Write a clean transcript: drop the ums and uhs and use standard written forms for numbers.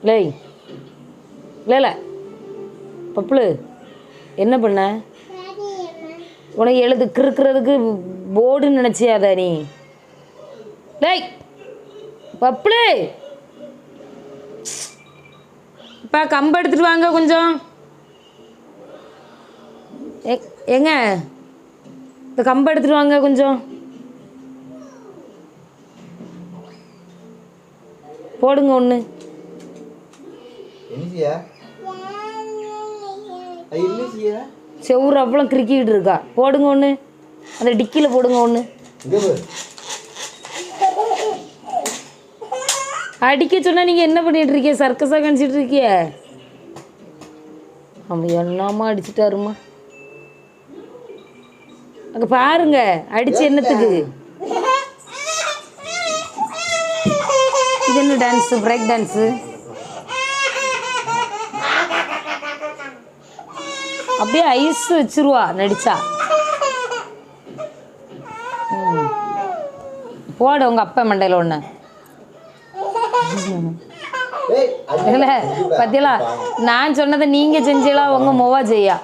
லேய் இல்லை பப்புளு என்ன பண்ண? உனக்கு எழுது கிறுக்கிறதுக்கு போர்டுன்னு நினச்சியாத நீ? லேய் பப்புளு, இப்போ கம்பு எடுத்துகிட்டு வாங்க கொஞ்சம். ஏங்க இந்த கம்பு எடுத்துகிட்டு வாங்க கொஞ்சம். போடுங்க ஒன்று. செவ்வறு அவ்வளோ கிறுக்கிக்கிட்டு இருக்கா. போடுங்க ஒன்று, அந்த டிக்கியில் போடுங்க ஒன்று. அடிக்க சொன்னால் நீங்கள் என்ன பண்ணிகிட்டு இருக்கீங்க? சர்க்கஸாக கணிச்சிட்டு இருக்கிய? அவன் என்னம்மா அடிச்சிட்டாருமா. அங்கே பாருங்க, அடிச்சு என்னத்துக்கு? இது என்ன டான்ஸு? Break dance. அப்படியே ஐஸ் வச்சிருவா நடிச்சா. போட உங்கள் அப்பா மண்டையில் ஒன்று. இல்லை பத்தியலா, நான் சொன்னதை நீங்கள் செஞ்சீங்களா உங்கள் மொவா செய்யா?